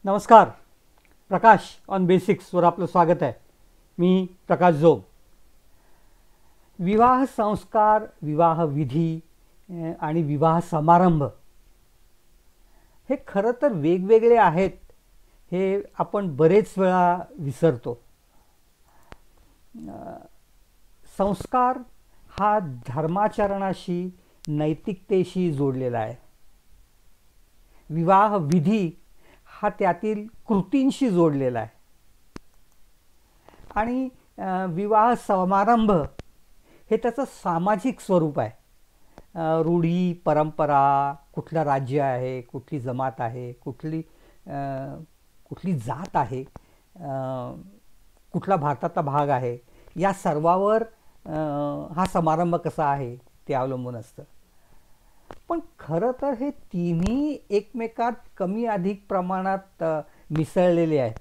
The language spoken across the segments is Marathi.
नमस्कार. प्रकाश ऑन बेसिक्सवर आपलं स्वागत आहे. मी प्रकाश जोग. विवाह संस्कार, विवाह विधी आणि विवाह समारंभ हे खरं तर वेगवेगळे आहेत हे आपण बरेच वेळा विसरतो. संस्कार हा धर्माचरणाशी, नैतिकतेशी जोडलेला आहे. विवाह विधी हा त्यातील कृतींशी जोडलेला आहे. आणि विवाह समारंभ हे त्याचं सामाजिक स्वरूप आहे. रूढी, परंपरा, कुठलं राज्य आहे, कुठली जमात आहे, कुठली जात आहे, कुठला भारताचा भाग आहे, या सर्वावर हा समारंभ कसा आहे ते अवलंबून असतं. पण खरं तर हे तिन्ही एकमेकात कमी अधिक प्रमाणात मिसळलेले आहेत.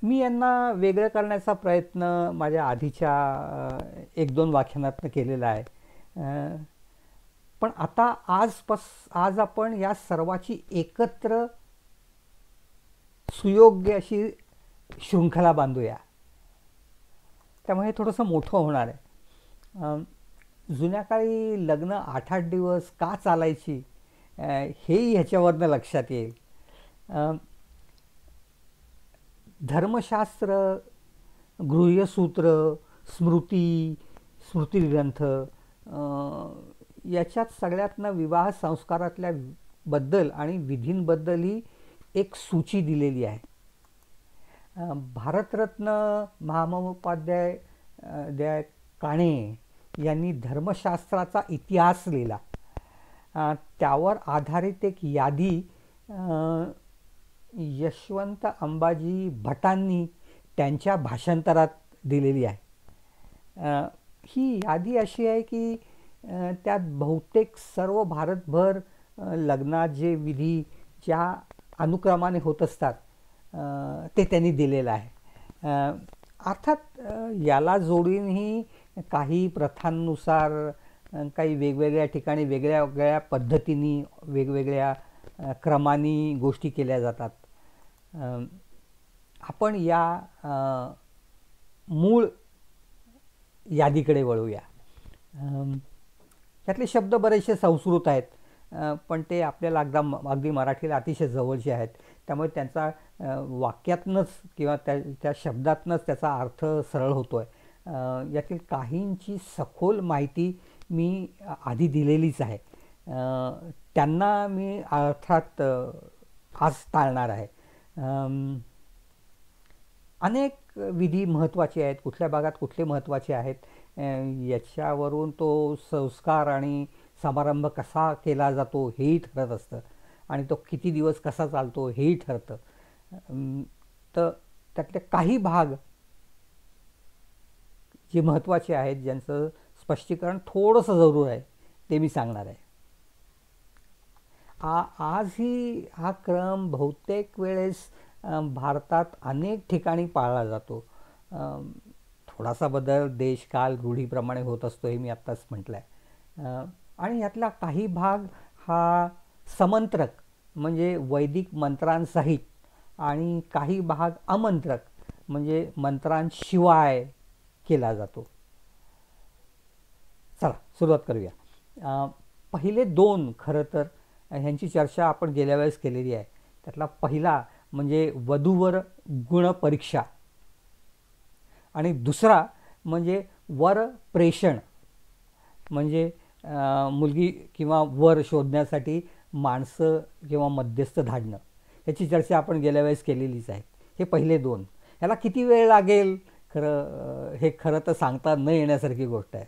मी यांना वेगळं करण्याचा प्रयत्न माझ्या आधीच्या 1-2 व्याख्यानातनं केलेला आहे. पण आता आज आपण या सर्वाची एकत्र सुयोग्य अशी शृंखला बांधूया. त्यामुळे थोडंसं मोठं होणार आहे. जुन्या काळी लग्न 8-8 दिवस का चालायची हेही ह्याच्यावरनं लक्षात येईल. धर्मशास्त्र, गृह्यसूत्र, स्मृतिग्रंथ याच्यात सगळ्यातनं विवाह संस्कारातल्या बद्दल आणि विधींबद्दलही एक सूची दिलेली आहे. भारतरत्न महामहोपाध्याय काणे यांनी धर्मशास्त्राचा इतिहास लिहिला. त्यावर आधारित एक यादी यशवंत अंबाजी भटांनी त्यांच्या भाषांतरात दिलेली आहे. ही यादी अशी आहे की त्यात बहुतेक सर्व भारतभर लग्नात जे विधी ज्या अनुक्रमाने होत असतात ते त्यांनी दिलेलं आहे. अर्थात याला जोडूनही काही प्रथांनुसार काही वेगवेगळ्या ठिकाणी वेगळ्या वेगळ्या पद्धतीने वेगवेगळ्या क्रमाने गोष्टी केल्या जातात. आपण या मूळ यादीकडे वळूया. त्यातले शब्द बरेचसे संस्कृत आहेत, पण ते आपल्याला अगदी मराठीला अतिशय जवळचे आहेत. त्यामुळे त्यांचा वाक्यातनंच किंवा त्या शब्दातनंच त्याचा अर्थ सरळ होतो आहे. यातील काहींची सखोल माहिती मी आधी दिलेलीच आहे. त्यांना मी अर्थात आज टाळणार आहे. अनेक विधी महत्त्वाचे आहेत. कुठल्या भागात कुठले महत्त्वाचे आहेत याच्यावरून तो संस्कार आणि समारंभ कसा केला जातो हेही ठरत असतं आणि तो किती दिवस कसा चालतो हेही ठरतं. तर त्यातले काही भाग जे महत्त्वाचे आहेत, ज्यांचं स्पष्टीकरण थोडंसं जरूर आहे, ते मी सांगणार आहे. आजही हा क्रम बहुतेक वेळेस भारतात अनेक ठिकाणी पाळला जातो. थोडासा बदल देश, काल, रूढीप्रमाणे होत असतो हे मी आत्ताच म्हटलं आहे. आणि यातला काही भाग हा समंत्रक म्हणजे वैदिक मंत्रांसहित आणि काही भाग अमंत्रक म्हणजे मंत्रांशिवाय केला जातो. चला सुरुवात करूया. पहिले 2 खरं तर ह्यांची चर्चा आपण गेल्या वेळेस केलेली आहे. त्यातला पहिला म्हणजे वधूवर गुणपरीक्षा आणि दुसरा म्हणजे वर प्रेषण म्हणजे मुलगी किंवा वर शोधण्यासाठी माणसं किंवा मध्यस्थ धाडणं. याची चर्चा आपण गेल्या वेळेस केलेलीच आहे. हे पहिले 2. ह्याला किती वेळ लागेल हे खरं तर सांगता न येण्यासारखी गोष्ट आहे.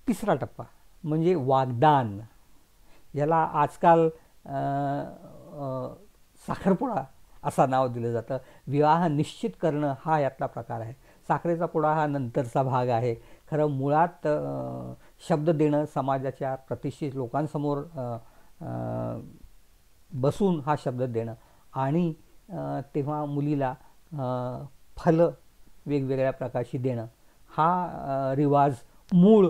तिसरा टप्पा म्हणजे वाग्दान. याला आजकाल साखरपुडा असं नाव दिलं जातं. विवाह निश्चित करणं हा यातला प्रकार आहे. साखरेचा पुडा हा नंतरचा भाग आहे. खरं मुळात शब्द देणं, समाजाच्या प्रतिष्ठित लोकांसमोर बसून हा शब्द देणं आणि तेव्हा मुलीला फलं वेगवेगळ्या प्रकारची देणं हा रिवाज मूळ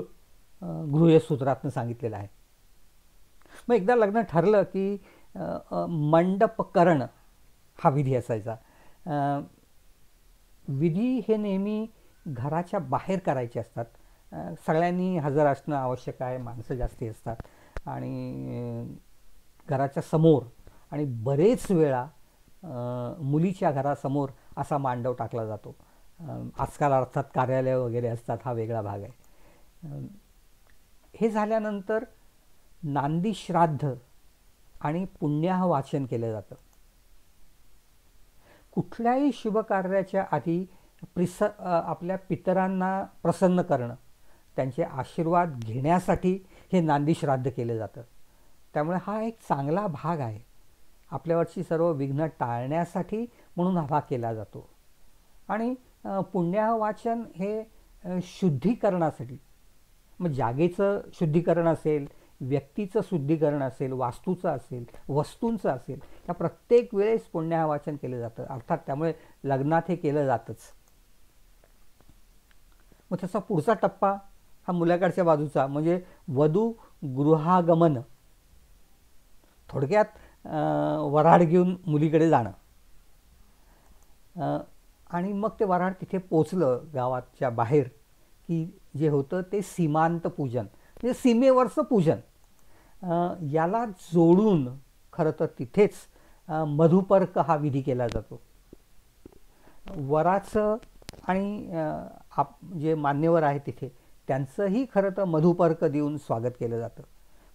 गृह्यसूत्रातनं सांगितलेला आहे. मग एकदा लग्न ठरलं की मंडपकरण हा विधी असायचा. विधी हे नेहमी घराच्या बाहेर करायचे असतात. सगळ्यांनी हजर असणं आवश्यक आहे, माणसं जास्ती असतात आणि घराच्या समोर आणि बरेच वेळा मुलीच्या घरासमोर असा मांडव टाकला जातो. आजकाल अर्थात कार्यालय वगैरे असतात, हा वेगळा भाग आहे. हे झाल्यानंतर नांदी श्राद्ध आणि पुण्याह वाचन केलं जातं. कुठल्याही शुभकार्याच्या आधी आपल्या पितरांना प्रसन्न करणं, त्यांचे आशीर्वाद घेण्यासाठी हे नांदी श्राद्ध केलं जातं. त्यामुळे हा एक चांगला भाग आहे. आपल्यावरची सर्व विघ्न टाळण्यासाठी म्हणून हा भाग केला जातो. आणि पुण्याह वाचन हे शुद्धीकरणासाठी, मग जागेचं शुद्धीकरण असेल, व्यक्तीचं शुद्धीकरण असेल, वास्तूचं असेल, वस्तूंचं असेल, या प्रत्येक वेळेस पुण्याह वाचन केलं जातं. अर्थात त्यामुळे लग्नात हे केलं जातंच. मग त्याचा पुढचा टप्पा हा मुलाकडच्या बाजूचा म्हणजे वधू गृहागमन. थोडक्यात वऱ्हाड घेऊन मुलीकडे जाणं. आणि मग ते वऱ्हाड तिथे पोचलं गावाच्या बाहेर की जे होतं ते सीमांत पूजन, म्हणजे सीमेवरचं पूजन. याला जोडून खरं तर तिथेच मधुपर्क हा विधी केला जातो. वराचं आणि जे मान्यवर आहे तिथे त्यांचंही खरं तर मधुपर्क देऊन स्वागत केलं जातं.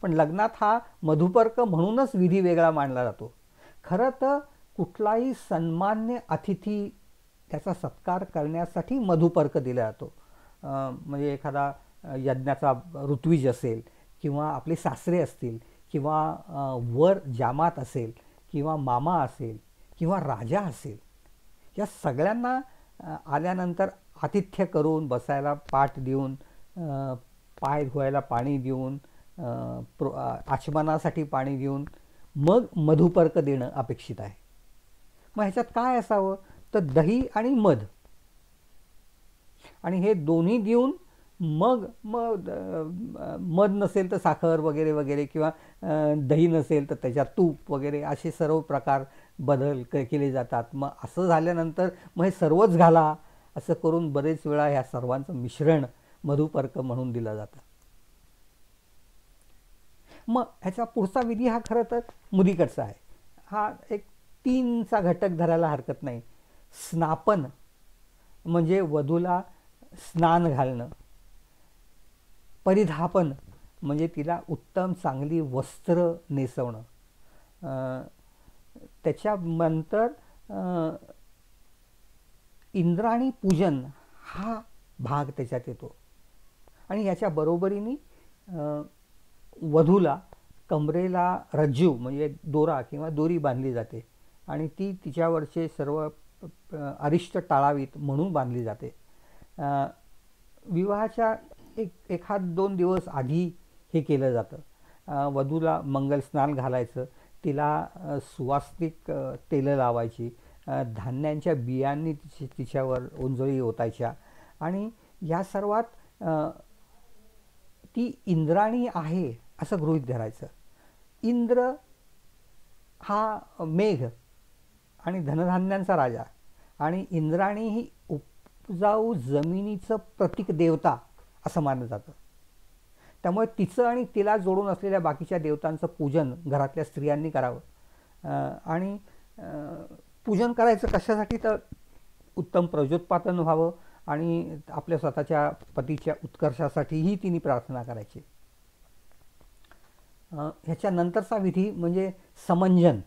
पण लग्नात हा मधुपर्क म्हणूनच विधी वेगळा मानला जातो. खरं तर कुठलाही सन्मान्य अतिथी त्याचा सत्कार करण्यासाठी मधुपर्क दिला जातो. म्हणजे एखादा यज्ञाचा ऋत्विज असेल किंवा आपले सासरे असतील किंवा वर जामात असेल किंवा मामा असेल किंवा राजा असेल, या सगळ्यांना आल्यानंतर आतिथ्य करून बसायला पाट देऊन, पाय धुवायला पाणी देऊन, आचमनासाठी पाणी देऊन मग मधुपर्क देणं अपेक्षित आहे. मग ह्याच्यात काय असावं तर दही आणि मध, आणि हे दोन्ही देऊन मग मध नसेल तर साखर वगैरे वगैरे किंवा दही नसेल तर त्याच्यात तूप वगैरे असे सर्व प्रकार बदल केले जातात. मग असं झाल्यानंतर मग हे सर्वच घाला असं करून बरेच वेळा ह्या सर्वांचं मिश्रण मधुपर्क म्हणून दिलं जातं. मग ह्याचा पुढचा विधी हा खरं तर मुलीकडचा आहे. हा एक 3चा घटक धरायला हरकत नाही. स्नापन म्हणजे वधूला स्नान घालणं. परिधापन म्हणजे तिला उत्तम चांगली वस्त्र नेसवणं. त्याच्यानंतर इंद्राणी पूजन हा भाग त्याच्यात येतो. आणि याच्या बरोबरीने वधूला कमरेला रज्जू म्हणजे दोरा किंवा दोरी बांधली जाते आणि ती तिच्यावरचे सर्व अरिष्ट टाळावीत म्हणून बांधली जाते. विवाहाच्या एखाद 2 दिवस आधी हे केलं जातं. वधूला मंगल स्नान घालायचं, तिला सुवासिक तेलं लावायची, धान्यांच्या बियांनी तिच्यावर ओंजळी ओतायच्या आणि या सर्वात ती इंद्राणी आहे असं गृहीत धरायचं. इंद्र हा मेघ आणि धनधान्यांचा राजा आणि इंद्राणी ही उपजाऊ जमिनीचं प्रतीक देवता असं मानलं जातं. त्यामुळे तिचं आणि तिला जोडून असलेल्या बाकीच्या देवतांचं पूजन घरातल्या स्त्रियांनी करावं. आणि पूजन करायचं कशासाठी तर उत्तम प्रजोत्पादन व्हावं आणि आपल्या स्वतःच्या पतीच्या उत्कर्षासाठीही तिने प्रार्थना करायची. ह्याच्यानंतरचा विधी म्हणजे समंजन,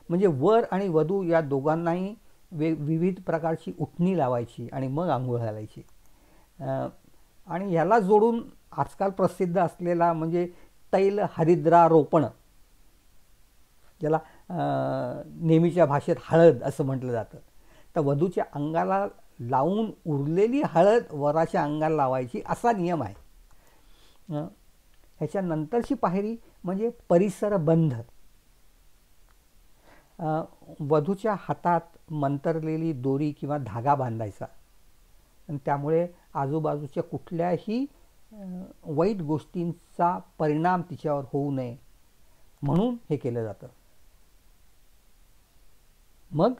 म्हणजे वर आणि वधू या दोघांनाही विविध प्रकारची उटणी लावायची आणि मग आंघोळ घालायची. आणि ह्याला जोडून आजकाल प्रसिद्ध असलेला म्हणजे तैल हरिद्रारोपण, ज्याला नेहमीच्या भाषेत हळद असं म्हटलं जातं. तर वधूच्या अंगाला लावून उरलेली हळद वराच्या अंगाला लावायची असा नियम आहे. ह्याच्यानंतरची पायरी म्हणजे परिसरबंध. वधूच्या हातात मंतरलेली दोरी किंवा धागा बांधायचा आणि त्यामुळे आजूबाजूच्या कुठल्याही वाईट गोष्टींचा परिणाम तिच्यावर होऊ नये म्हणून हे केलं जातं. मग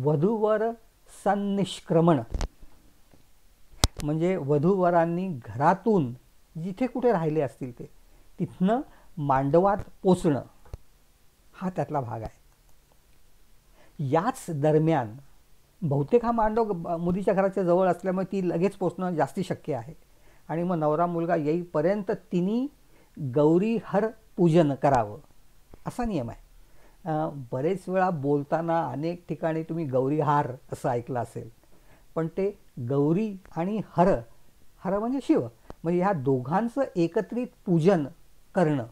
वधूवर संनिष्क्रमण म्हणजे वधूवरांनी घरातून जिथे कुठे राहिले असतील ते तिथनं मांडवात पोचणं हा त्यातला भाग आहे. याच दरम्यान बहुतेक हा मांडव मुलीच्या घराच्या जवळ असल्यामुळे ती लगेच पोचणं जास्ती शक्य आहे. आणि मग नवरा मुलगा येईपर्यंत तिने गौरीहर पूजन करावं असा नियम आहे. बरेच वेळा बोलताना अनेक ठिकाणी तुम्ही गौरीहार असं ऐकलं असेल, पण ते गौरी आणि हर, हर म्हणजे शिव, म्हणजे ह्या दोघांचं एकत्रित पूजन करणं.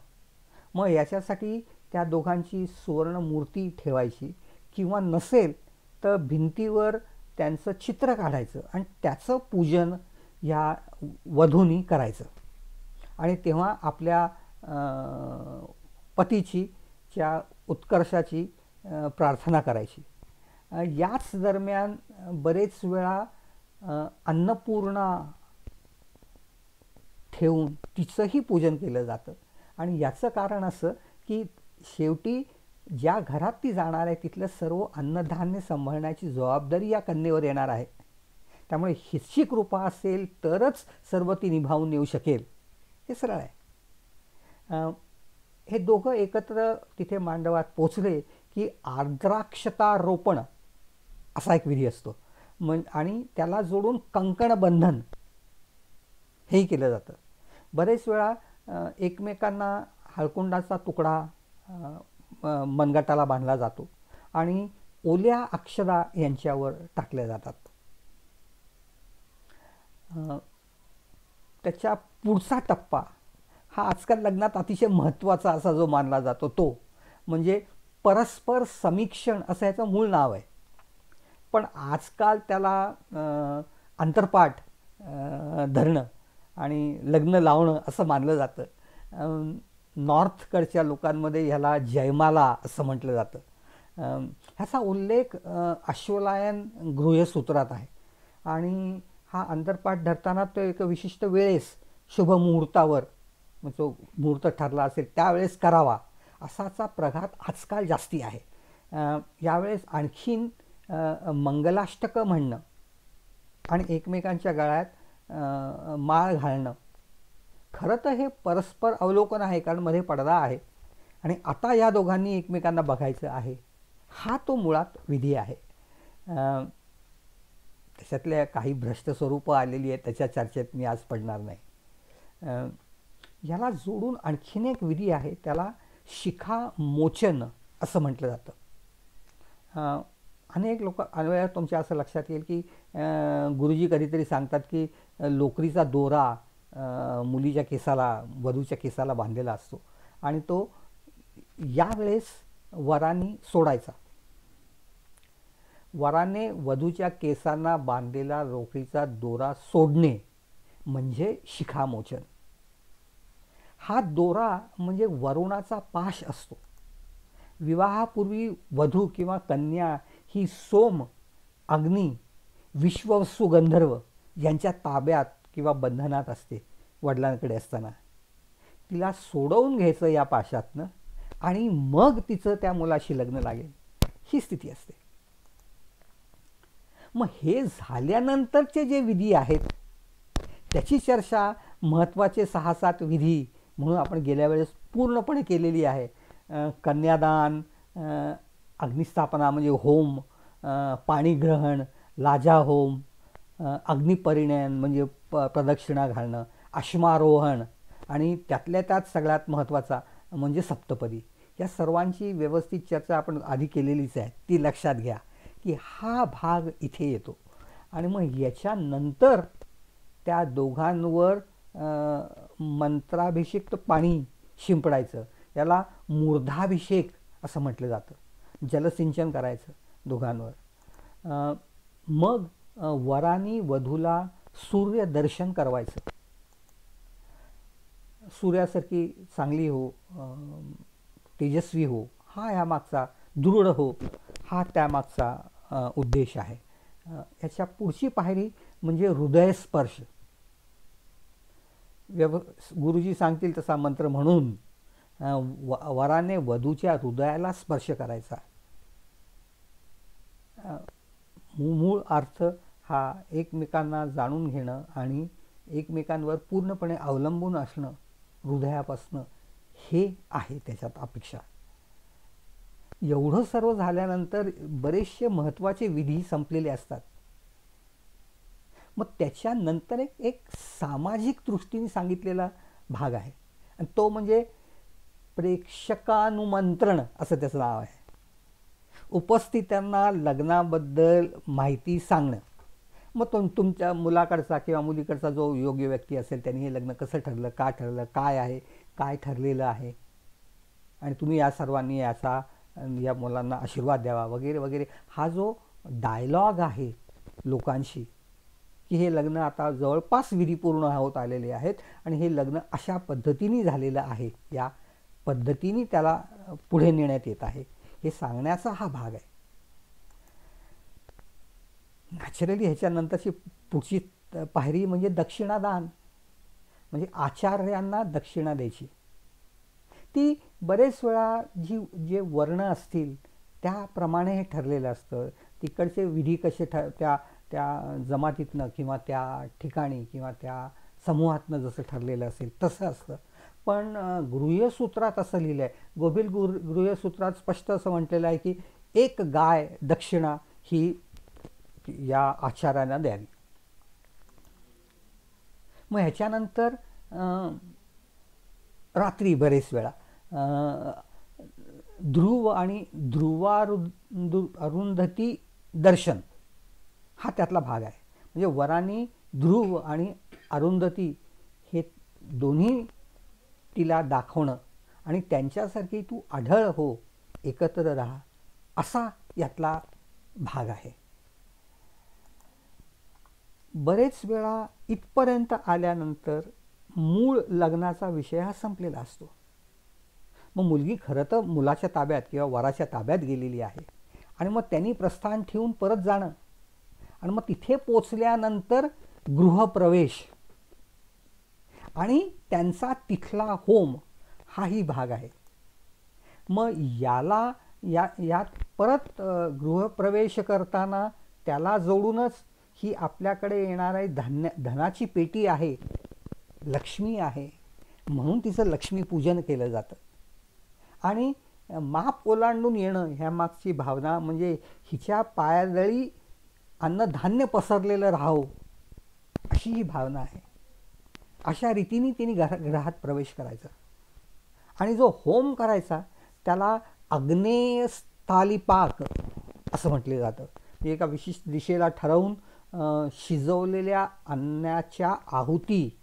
मग याच्यासाठी त्या दोघांची सुवर्ण मूर्ती ठेवायची किंवा नसेल तर भिंतीवर त्यांचं चित्र काढायचं आणि त्याचं पूजन ह्या वधूनी करायचं आणि तेव्हा आपल्या पतीची च्या उत्कर्षाची प्रार्थना करायची. याच दरम्यान बरेच वेळा अन्नपूर्णा ठेवून तिचंही पूजन केलं जातं. आणि याचं कारण असं की शेवटी ज्या घरात ती जाणार आहे तिथलं सर्व अन्नधान्य सांभाळण्याची जबाबदारी या कन्येवर येणार आहे. त्यामुळे हिची कृपा असेल तरच सर्व ती निभावून येऊ शकेल. हे सरळ आहे. हे दोघं एकत्र तिथे मांडवात पोचले की आर्द्राक्षतारोपण असा एक विधी असतो आणि त्याला जोडून कंकणबंधन हेही केलं जातं. बरेच वेळा एकमेकांना हळकुंडाचा तुकडा मनगटाला बांधला जातो आणि ओल्या अक्षदा यांच्यावर टाकल्या जातात. त्याच्या पुढचा टप्पा हा आजकाल लग्नात अतिशय महत्त्वाचा असा जो मानला जातो तो म्हणजे परस्पर समीक्षण असं याचं मूळ नाव आहे, पण आजकाल त्याला अंतरपाठ धरणं आणि लग्न लावणं असं मानलं जातं. नॉर्थकडच्या लोकांमध्ये ह्याला जयमाला असं म्हटलं जातं. ह्याचा उल्लेख अश्वलायन गृह्यसूत्रात आहे आणि हा अंतरपाठ धरताना तो एक विशिष्ट वेळेस शुभ मुहूर्तावर जो मुहूर्त ठरला असेल त्यावेळेस करावा असाचा प्रघात आजकाल जास्ती आहे. यावेळेस आणखीन मंगलाष्टकं म्हणणं आणि एकमेकांच्या गळ्यात माळ घालणं. खरं तर हे परस्पर अवलोकन आहे कारण मध्ये पडदा आहे आणि आता या दोघांनी एकमेकांना बघायचं आहे. हा तो मुळात विधी आहे. त्याच्यातल्या काही भ्रष्ट स्वरूपं आलेली आहेत त्याच्या चर्चेत मी आज पडणार नाही. याला जोडून आणखीन एक विधी आहे त्याला शिखामोचन असं म्हटलं जातं. अनेक लोक अनेक तुमच्या असं लक्षात येईल की गुरुजी कधीतरी सांगतात की लोकरीचा दोरा मुलीच्या केसाला वधूच्या केसाला बांधलेला असतो आणि तो यावेळेस वरांनी सोडायचा. वराने वधूच्या केसांना बांधलेला लोकरीचा दोरा सोडणे म्हणजे शिखामोचन. हा दोरा म्हणजे वरुणाचा पाश असतो. विवाहापूर्वी वधू किंवा कन्या ही सोम, अग्नी, विश्ववसु गंधर्व यांच्या ताब्यात किंवा बंधनात असते. वडिलांकडे असताना तिला सोडवून घ्यायचं या पाशातनं आणि मग तिचं त्या मुलाशी लग्न लागेल ही स्थिती असते. मग हे झाल्यानंतरचे जे विधी आहेत त्याची चर्चा महत्त्वाचे 6-7 विधी म्हणून आपण गेल्या वेळेस पूर्णपणे केलेली आहे. कन्यादान, अग्निस्थापना म्हणजे होम, पाणीग्रहण, लाजा होम, अग्निपरिणयन म्हणजे प्रदक्षिणा घालणं, अश्मारोहण आणि त्यातल्या त्यात सगळ्यात महत्त्वाचा म्हणजे सप्तपदी. या सर्वांची व्यवस्थित चर्चा आपण आधी केलेलीच आहे. ती लक्षात घ्या की हा भाग इथे येतो आणि मग याच्यानंतर त्या दोघांवर मंत्राभिषिक्त पाणी शिंपडायचं. याला मूर्धाभिषेक असं म्हटलं जातं. जलसिंचन करायचं दोघांवर. मग वरानी वधूला सूर्यदर्शन करवायचं. सूर्यासारखी चांगली हो, तेजस्वी हो हा यामागचा, दृढ हो हा त्यामागचा उद्देश आहे. याच्या पुढची पायरी म्हणजे हृदयस्पर्श. गुरुजी सांगतील तसा मंत्र म्हणून वराने वधूच्या हृदयाला स्पर्श करायचा. मूळ अर्थ हा एकमेकांना जाणून घेणं आणि एकमेकांवर पूर्णपणे अवलंबून असणं हृदयापासनं, हे आहे त्याच्यात अपेक्षा. एवढं सर्व झाल्यानंतर बरेचसे महत्त्वाचे विधी संपलेले असतात. मग त्याच्यानंतर एक सामाजिक दृष्टीने सांगितलेला भाग आहे, आणि तो म्हणजे प्रेक्षकानुमंत्रण असं त्याचं नाव आहे. उपस्थितांना लग्नाबद्दल माहिती सांगणं. मग तुमच्या मुलाकडचा किंवा मुलीकडचा जो योग्य व्यक्ती असेल त्यांनी हे लग्न कसं ठरलं, का ठरलं, काय आहे, काय ठरलेलं आहे, आणि तुम्ही या सर्वांनी या मुलांना आशीर्वाद द्यावा वगैरे वगैरे. हा जो डायलॉग आहे लोकांशी, की हे लग्न आता जवळपास विधीपूर्ण होत आलेले आहेत आणि हे लग्न अशा पद्धतीने झालेलं आहे, या पद्धतीने त्याला पुढे नेण्यात येत आहे, हे सांगण्याचा हा भाग आहे. नॅचरली ह्याच्यानंतरची पुढची पायरी म्हणजे दक्षिणादान, म्हणजे आचार्यांना दक्षिणा द्यायची. ती बरेच वेळा जे वर्ण असतील त्याप्रमाणे हे ठरलेलं असतं. तिकडचे विधी कसे त्या जमातीतनं किंवा त्या ठिकाणी किंवा त्या समूहातनं जसं ठरलेलं असेल तसं असतं. पण गृह्यसूत्रात असं लिहिलं आहे, गोभिल गृह्यसूत्रात स्पष्ट असं म्हटलेलं आहे की एक गाय दक्षिणा ही या आचार्यांना द्यावी. मग ह्याच्यानंतर रात्री बरेच वेळा ध्रुव आणि अरुंधती दर्शन हा त्यातला भाग आहे. म्हणजे वरांनी ध्रुव आणि अरुंधती हे दोन्ही तिला दाखवणं आणि त्यांच्यासारखी तू आढळ हो, एकत्र राहा, असा यातला भाग आहे. बरेच वेळा इथपर्यंत आल्यानंतर मूळ लग्नाचा विषय हा संपलेला असतो. मग मुलगी खरं तर मुलाच्या ताब्यात किंवा वराच्या ताब्यात गेलेली आहे, आणि मग त्यांनी प्रस्थान ठेवून परत जाणं, आणि मग तिथे पोचल्यानंतर गृहप्रवेश आणि त्यांचा तिथला होम हाही भाग आहे. मग यात परत गृहप्रवेश करताना त्याला जोडूनच ही आपल्याकडे येणारी धनाची पेटी आहे, लक्ष्मी आहे, म्हणून तिचं लक्ष्मीपूजन केलं जातं. आणि माप ओलांडून येणं ह्या मागची भावना म्हणजे हिच्या पायाजळी अन्नधान्य पसरलेलं राहो, अशी ही भावना आहे. अशा रीतीने तिने घरात प्रवेश करायचा, आणि जो होम करायचा त्याला आग्नेय स्थालिपाक असं म्हटलं जातं. एका विशिष्ट दिशेला ठरवून शिजवलेल्या अन्नाच्या आहुती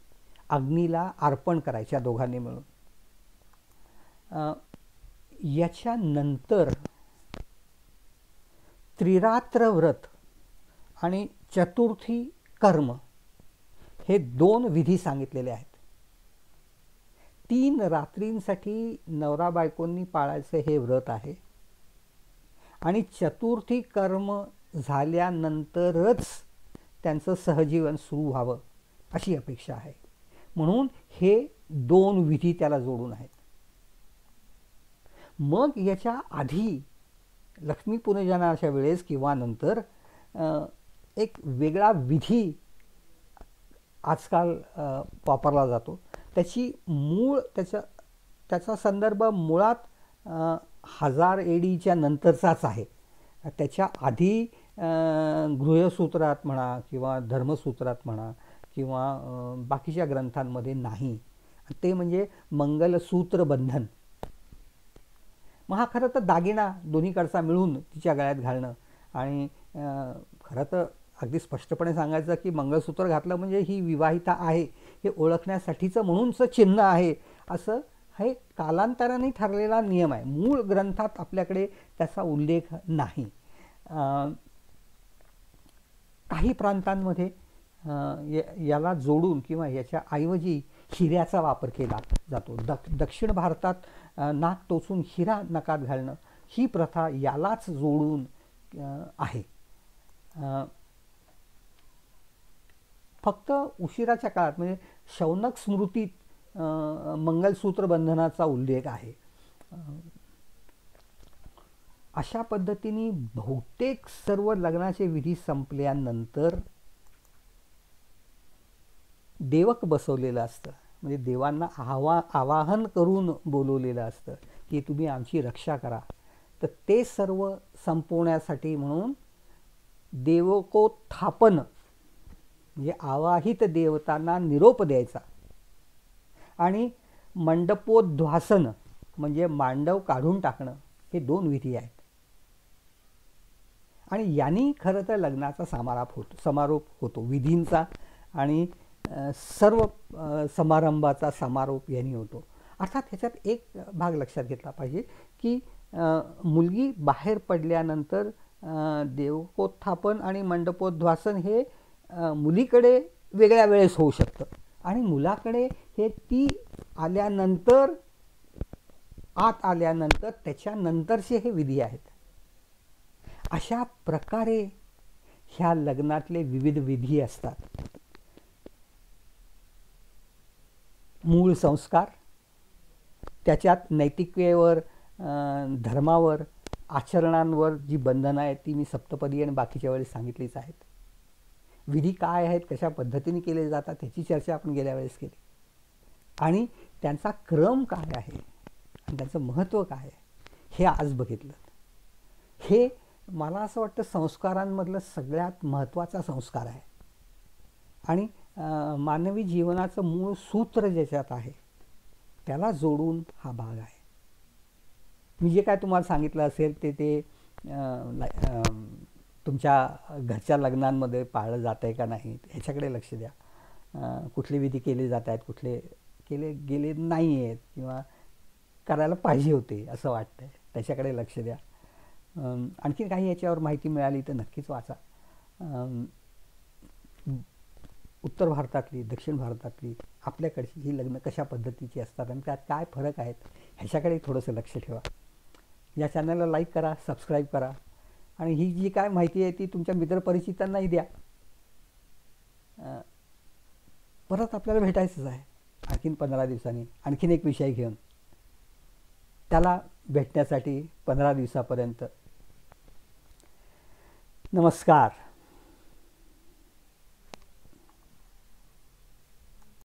अग्नीला अर्पण करायच्या दोघांनी मिळून. याच्यानंतर त्रिरात्र व्रत आणि चतुर्थी कर्म हे 2 विधी सांगितलेले आहेत. 3 रात्रींसाठी नवरा बायकोंनी पाळायचं हे व्रत आहे, आणि चतुर्थी कर्म झाल्यानंतरच त्यांचं सहजीवन सुरू व्हावं अशी अपेक्षा आहे. म्हणून हे 2 विधी त्याला जोडून आहेत. मग याच्या आधी लक्ष्मीपूजनाच्या वेळेस किंवा नंतर एक वेगळा विधी आजकाल वापरला जातो. त्याचा संदर्भ मुळात 1000 ADच्या नंतरचाच आहे. त्याच्या आधी गृह्यसूत्रात म्हणा किंवा धर्मसूत्रात म्हणा किंवा बाकीच्या ग्रंथांमध्ये नाही. ते म्हणजे मंगलसूत्र बंधन. मग हा खरं तर दागिना दोन्हीकडचा मिळून तिच्या गळ्यात घालणं, आणि खरं तर अगदी स्पष्टपणे सांगायचं की मंगळसूत्र घातलं म्हणजे ही विवाहिता आहे हे ओळखण्यासाठीचं म्हणूनचं चिन्ह आहे, असं हे कालांतराने ठरलेला नियम आहे. मूळ ग्रंथात आपल्याकडे त्याचा उल्लेख नाही. काही प्रांतांमध्ये याला जोडून किंवा याच्या ऐवजी हिऱ्याचा वापर केला जातो. दक्षिण भारतात नाक टोचून हिरा नकात घालणं ही प्रथा यालाच जोडून आहे. फक्त उशिराच्या काळात म्हणजे शौनक स्मृतीत मंगलसूत्र बंधनाचा उल्लेख आहे. अशा पद्धतीने बहुतेक सर्व लग्नाचे विधी संपल्यानंतर देवक बसवलेलं असतं, म्हणजे देवांना आवाहन करून बोलवलेलं असतं की तुम्ही आमची रक्षा करा. तर ते सर्व संपवण्यासाठी म्हणून देवकोत्थापन म्हणजे आवाहित देवतांना निरोप द्यायचा आणि मंडपोद्ध्वासन म्हणजे मांडव काढून टाकणं, हे 2 विधी आहेत. आणि यांनी खरं तर लग्नाचा समारोप होतो विधींचा आणि सर्व समारंभाचा समारोप यांनी होतो. अर्थात ह्याच्यात एक भाग लक्षात घेतला पाहिजे की मुलगी बाहेर पडल्यानंतर देवकोत्थापन आणि मंडपोद्ध्वासन हे मुलीकडे वेगळ्या वेळेस होऊ शकतं आणि मुलाकडे हे ती आल्यानंतर आत आल्यानंतर त्याच्यानंतरचे हे विधी आहेत. अशा प्रकारे ह्या लग्नातले विविध विधी असतात. मूळ संस्कार, त्याच्यात नैतिकतेवर, धर्मावर, आचरणांवर जी बंधनं आहेत ती मी सप्तपदी आणि बाकीच्या वेळेस सांगितलीच आहेत. विधी काय आहेत, कशा पद्धतीने केले जातात ह्याची चर्चा आपण गेल्या वेळेस केली आणि त्यांचा क्रम काय आहे आणि त्याचं महत्त्व काय आहे हे आज बघितलं. हे मला असं वाटतं संस्कारांमधलं सगळ्यात महत्त्वाचा संस्कार आहे आणि मानवी जीवनाचं मूळ सूत्र ज्याच्यात आहे त्याला जोडून हा भाग आहे. मी जे काय तुम्हाला सांगितलं असेल ते तुमच्या घरच्या लग्नांमध्ये पाळलं जात आहे का नाही ह्याच्याकडे लक्ष द्या. कुठले विधी केले जात आहेत, कुठले केले गेले नाही आहेत किंवा करायला पाहिजे होते असं वाटतं त्याच्याकडे लक्ष द्या. आणखी काही याच्यावर माहिती मिळाली तर नक्कीच वाचा. उत्तर भारतातली, दक्षिण भारतातली, आपल्याकडची ही लग्न कशा पद्धतीची असतात आणि त्यात काय फरक आहेत ह्याच्याकडे थोडंसं लक्ष ठेवा. या चॅनलला लाईक करा, सबस्क्राईब करा आणि ही जी काय माहिती आहे ती तुमच्या मित्रपरिचितांनाही द्या. परत आपल्याला भेटायचंच आहे आणखीन 15 दिवसांनी आणखीन एक विषय घेऊन. त्याला भेटण्यासाठी 15 दिवसापर्यंत नमस्कार.